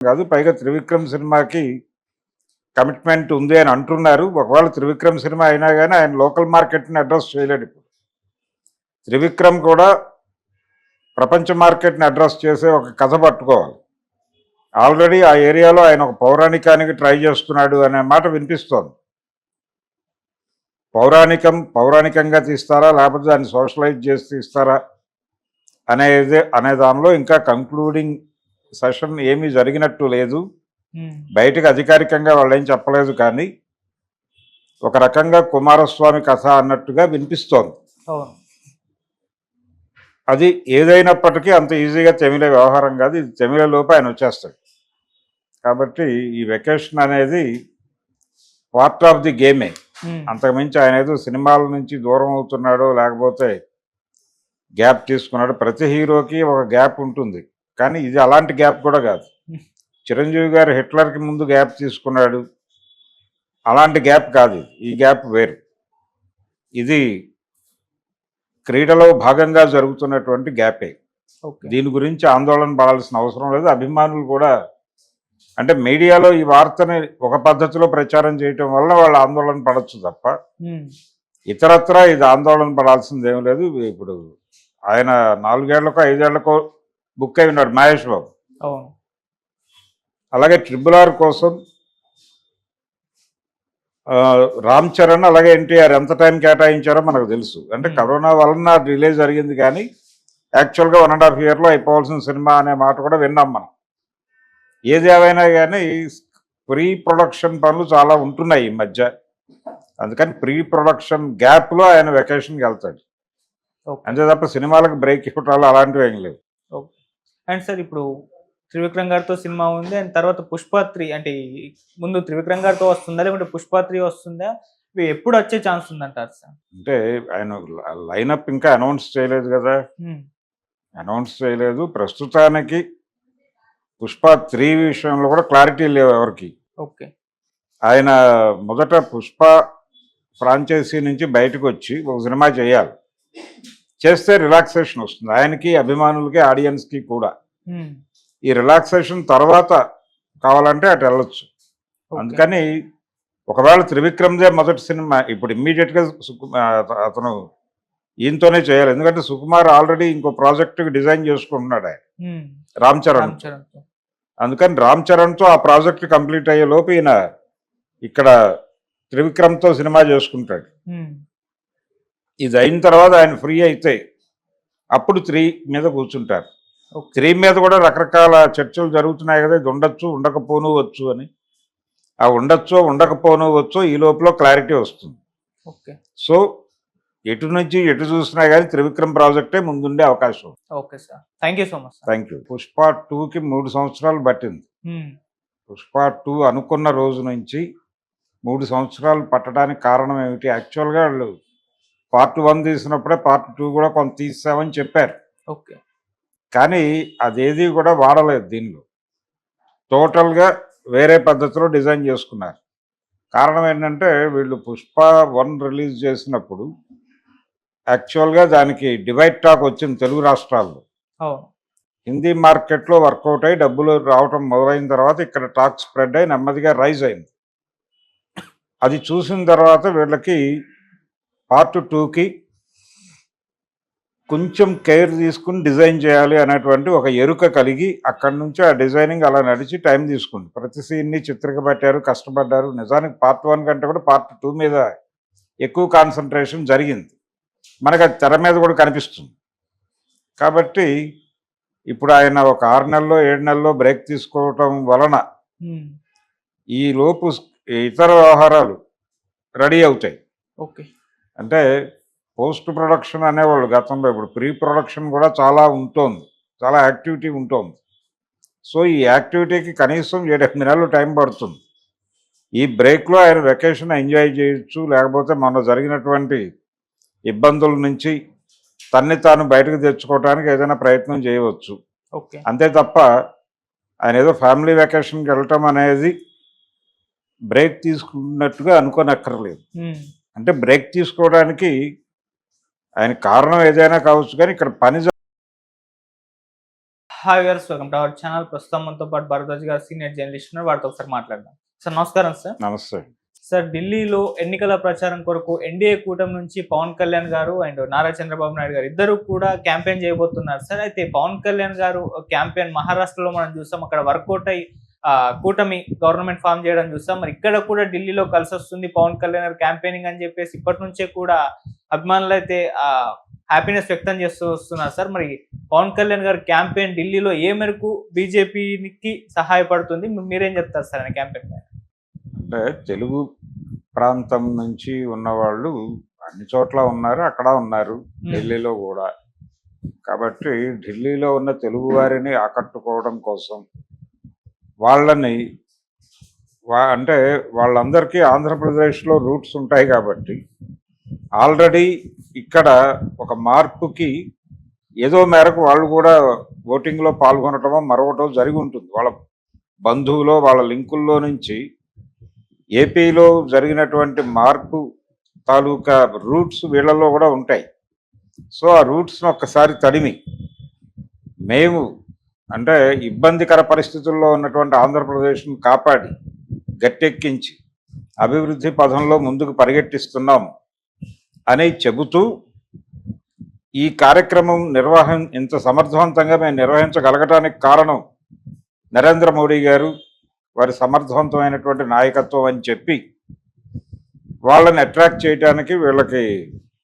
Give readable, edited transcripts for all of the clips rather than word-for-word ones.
కాదు. పైగా 'త్రివిక్రమ్' సినిమాకి కమిట్మెంట్ ఉంది అని అంటున్నారు. ఒకవేళ 'త్రివిక్రమ్' సినిమా అయినా గానీ ఆయన లోకల్ మార్కెట్‌ని అడ్రెస్ చేయలేడు ఇప్పుడు. 'త్రివిక్రమ్' కూడా ప్రపంచ మార్కెట్‌ని అడ్రెస్ చేసే ఒక కథ పట్టుకోవాలి. ఆల్రెడీ ఆ ఏరియాలో ఆయన ఒక పౌరాణికానికి ట్రై చేస్తున్నాడు అనే మాట వినిపిస్తోంది. పౌరాణికంగా తీస్తారా? లేకపోతే దాన్ని సోషలైజ్ చేసి తీస్తారా? అనే దానిలో ఇంకా కంక్లూడింగ్ సెషన్ ఏమీ జరిగినట్టు లేదు. బయటకు అధికారికంగా వాళ్ళేం చెప్పలేదు, కానీ ఒక రకంగా కుమారస్వామి కథ అన్నట్టుగా వినిపిస్తోంది. అది ఏదైనప్పటికీ అంత ఈజీగా తెమిలే వ్యవహారం కాదు. ఇది తెమిలే లోపు ఆయన వచ్చేస్తాడు. కాబట్టి ఈ వెకేషన్ అనేది పార్ట్ ఆఫ్ ది గేమే. అంతకుమించి ఆయన ఏదో సినిమాల నుంచి దూరం అవుతున్నాడో లేకపోతే గ్యాప్ తీసుకున్నాడు. ప్రతి హీరోకి ఒక గ్యాప్ ఉంటుంది, కానీ ఇది అలాంటి గ్యాప్ కూడా కాదు. చిరంజీవి గారు హిట్లర్కి ముందు గ్యాప్ తీసుకున్నాడు, అలాంటి గ్యాప్ కాదు. ఈ గ్యాప్ వేరు. ఇది క్రీడలో భాగంగా జరుగుతున్నటువంటి గ్యాపే. దీని గురించి ఆందోళన పడాల్సిన అవసరం లేదు. అభిమానులు కూడా, అంటే మీడియాలో ఈ వార్తని ఒక పద్ధతిలో ప్రచారం చేయటం వల్ల వాళ్ళు ఆందోళన పడవచ్చు తప్ప ఇతరత్రా ఇది ఆందోళన పడాల్సింది ఏం లేదు. ఇప్పుడు ఆయన 4 ఏళ్లకో 5 ఏళ్లకో బుక్ అయి ఉన్నాడు మహేష్ బాబు. అలాగే RRR కోసం రామ్ చరణ్ అలాగే ఎన్టీఆర్ ఎంత టైం కేటాయించారో మనకు తెలుసు. అంటే కరోనా వలన డిలే జరిగింది, కానీ యాక్చువల్గా 1.5 yearలో అయిపోవాల్సిన సినిమా అనే మాట కూడా విన్నాం మనం. ఏది ఏమైనా కానీ ప్రీ ప్రొడక్షన్ పనులు చాలా ఉంటున్నాయి ఈ మధ్య. అందుకని ప్రీ ప్రొడక్షన్ గ్యాప్లో ఆయన వెకేషన్కి వెళ్తాడు, అంతే తప్ప సినిమాలకు బ్రేక్ ఇవ్వటాలు అలాంటివి ఏం లేవు. అండ్ సార్, ఇప్పుడు త్రివిక్రమ్ గారితో సినిమా ఉంది, అండ్ తర్వాత పుష్ప 3, అంటే ముందు త్రివిక్రమ్ గారితో వస్తుందా లేకుంటే పుష్ప 3 వస్తుందా? ఇవి ఎప్పుడు వచ్చే ఛాన్స్ ఉందంటారు సార్? అంటే ఆయన లైనప్ ఇంకా అనౌన్స్ చేయలేదు కదా. అనౌన్స్ చేయలేదు. ప్రస్తుతానికి పుష్ప 3 విషయంలో కూడా క్లారిటీ లేవు ఎవరికి. ఓకే. ఆయన మొదట పుష్ప ఫ్రాంచైజీ నుంచి బయటకు వచ్చి ఒక సినిమా చేయాలి. చేస్తే రిలాక్సేషన్ వస్తుంది ఆయనకి, అభిమానులకి, ఆడియన్స్కి కూడా. ఈ రిలాక్సేషన్ తర్వాత కావాలంటే అటు వెళ్ళొచ్చు. అందుకని ఒకవేళ త్రివిక్రమ్దే మొదటి సినిమా ఇప్పుడు ఇమ్మీడియట్గా అతను ఈయనతోనే చేయాలి. ఎందుకంటే సుకుమార్ ఆల్రెడీ ఇంకో ప్రాజెక్టుకి డిజైన్ చేసుకుంటున్నాడు ఆయన, రామ్ చరణ్. అందుకని రామ్ చరణ్తో ఆ ప్రాజెక్ట్ కంప్లీట్ అయ్యే లోపు ఈయన ఇక్కడ త్రివిక్రమ్తో సినిమా చేసుకుంటాడు. ఇది అయిన తర్వాత ఆయన ఫ్రీ అయితే అప్పుడు 3 మీద కూర్చుంటారు. 3 మీద కూడా రకరకాల చర్చలు జరుగుతున్నాయి కదా. ఇది ఉండొచ్చు, ఉండకపోను వచ్చు అని. ఆ ఉండొచ్చో ఉండకపోను వచ్చో ఈ లోపల క్లారిటీ వస్తుంది. సో ఎటు నుంచి ఎటు చూసినా కానీ త్రివిక్రమ్ ప్రాజెక్టే ముందుండే అవకాశం. Okay sir, thank you so much. Thank you. Pushpa 2కి 3 సంవత్సరాలు పట్టింది. పుష్ప 2 అనుకున్న రోజు నుంచి 3 సంవత్సరాలు పట్టడానికి కారణం ఏమిటి? యాక్చువల్గా వాళ్ళు పార్ట్ 1 తీసినప్పుడే పార్ట్ 2 కూడా కొంత తీసామని చెప్పారు. ఓకే. కానీ అదేది కూడా వాడలేదు దీనిలో. టోటల్గా వేరే పద్ధతిలో డిజైన్ చేసుకున్నారు. కారణం ఏంటంటే వీళ్ళు పుష్ప 1 రిలీజ్ చేసినప్పుడు యాక్చువల్గా దానికి డివైడ్ టాక్ వచ్చింది తెలుగు రాష్ట్రాల్లో. హిందీ మార్కెట్లో వర్కౌట్ అయ్యి డబ్బులు రావటం మొదలైన తర్వాత ఇక్కడ టాక్ స్ప్రెడ్ అయ్యి నెమ్మదిగా రైజ్ అయింది. అది చూసిన తర్వాత వీళ్ళకి పార్ట్ 2కి కొంచెం కేర్ తీసుకుని డిజైన్ చేయాలి అనేటువంటి ఒక ఎరుక కలిగి అక్కడి నుంచి ఆ డిజైనింగ్ అలా నడిచి టైం తీసుకుంది. ప్రతి సీన్ని చిత్రీకరించారు, కష్టపడ్డారు. నిజానికి పార్ట్ 1 కంటే కూడా పార్ట్ 2 మీద ఎక్కువ కాన్సన్ట్రేషన్ జరిగింది. మనకు అది తెర మీద కూడా కనిపిస్తుంది. కాబట్టి ఇప్పుడు ఆయన ఒక 6 నెలలో 7 నెలలో బ్రేక్ తీసుకోవటం వలన ఈ లోపు ఇతర వ్యవహారాలు రెడీ అవుతాయి. ఓకే. అంటే పోస్ట్ ప్రొడక్షన్ అనేవాళ్ళు గతంలో, ఇప్పుడు ప్రీ ప్రొడక్షన్ కూడా చాలా ఉంటుంది, చాలా యాక్టివిటీ ఉంటుంది. సో ఈ యాక్టివిటీకి కనీసం 7-8 నెలలు టైం పడుతుంది. ఈ బ్రేక్లో ఆయన వెకేషన్ ఎంజాయ్ చేయొచ్చు, లేకపోతే మొన్న జరిగినటువంటి ఇబ్బందుల నుంచి తన్ని తాను బయటకు తెచ్చుకోవడానికి ఏదైనా ప్రయత్నం చేయవచ్చు. అంతే తప్ప ఆయన ఏదో ఫ్యామిలీ వెకేషన్కి వెళ్ళటం అనేది బ్రేక్ తీసుకున్నట్టుగా అనుకోనక్కర్లేదు. అంటే బ్రేక్ తీసుకోవడానికి ఆయన కారణం ఏదైనా కావచ్చు, కానీ ఇక్కడ పని hi viewers, welcome to our channel. ప్రస్తుతం మనతో పాటు భరద్వాజ్ గారు సీనియర్ జర్నలిస్ట్ ఉన్నారు. వారితో ఒకసారి మాట్లాడదాం. సార్ నమస్కారం సార్. నమస్తే. సార్, ఢిల్లీలో ఎన్నికల ప్రచారం కొరకు ఎన్డీఏ కూటమి నుంచి పవన్ కళ్యాణ్ గారు అండ్ నారా చంద్రబాబు నాయుడు గారు ఇద్దరు కూడా క్యాంపెయిన్ చేయబోతున్నారు సార్. అయితే పవన్ కళ్యాణ్ గారు క్యాంపెయిన్ మహారాష్ట్రలో మనం చూసాం, అక్కడ వర్కౌట్ అయ్యి కూటమి గవర్నమెంట్ ఫామ్ చేయడం చూసాం. మరి ఇక్కడ కూడా ఢిల్లీలో కలిసి వస్తుంది పవన్ కళ్యాణ్ గారు క్యాంపెయినింగ్ అని చెప్పేసి ఇప్పటి నుంచే కూడా అభిమానులు అయితే హ్యాపీనెస్ వ్యక్తం చేస్తూ వస్తున్నారు సార్. మరి పవన్ కళ్యాణ్ గారి క్యాంపెయిన్ ఢిల్లీలో ఏ మేరకు బీజేపీకి సహాయపడుతుంది, మీరేం చెప్తారు సార్ ఆయన క్యాంపెయిన్ పైన? అంటే తెలుగు ప్రాంతం నుంచి ఉన్నవాళ్ళు అన్ని చోట్ల ఉన్నారు, అక్కడ ఉన్నారు, ఢిల్లీలో కూడా. కాబట్టి ఢిల్లీలో ఉన్న తెలుగు వారిని ఆకట్టుకోవడం కోసం వాళ్ళని అంటే వాళ్ళందరికీ ఆంధ్రప్రదేశ్లో రూట్స్ ఉంటాయి కాబట్టి ఆల్రెడీ ఇక్కడ ఒక మార్పుకి ఏదో మేరకు వాళ్ళు కూడా ఓటింగ్లో పాల్గొనటమో మరొకటో జరిగి ఉంటుంది. వాళ్ళ బంధువులో వాళ్ళ లింకుల్లో నుంచి ఏపీలో జరిగినటువంటి మార్పు తాలూకా రూట్స్ వీళ్ళల్లో కూడా ఉంటాయి. సో ఆ రూట్స్ను ఒక్కసారి తడిమి మేము అంటే ఇబ్బందికర పరిస్థితుల్లో ఉన్నటువంటి ఆంధ్రప్రదేశ్ను కాపాడి గట్టెక్కించి అభివృద్ధి పథంలో ముందుకు పరిగెట్టిస్తున్నాము అని చెబుతూ ఈ కార్యక్రమం ఇంత సమర్థవంతంగా మేము నిర్వహించగలగటానికి కారణం నరేంద్ర మోడీ గారు, వారి సమర్థవంతమైనటువంటి నాయకత్వం అని చెప్పి వాళ్ళని అట్రాక్ట్ చేయడానికి వీళ్ళకి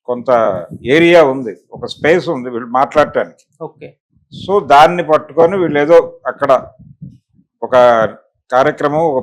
కొంత ఏరియా ఉంది, ఒక స్పేస్ ఉంది వీళ్ళు మాట్లాడటానికి. ఓకే. సో దాన్ని పట్టుకొని వీళ్ళు ఏదో అక్కడ ఒక కార్యక్రమం, ఒక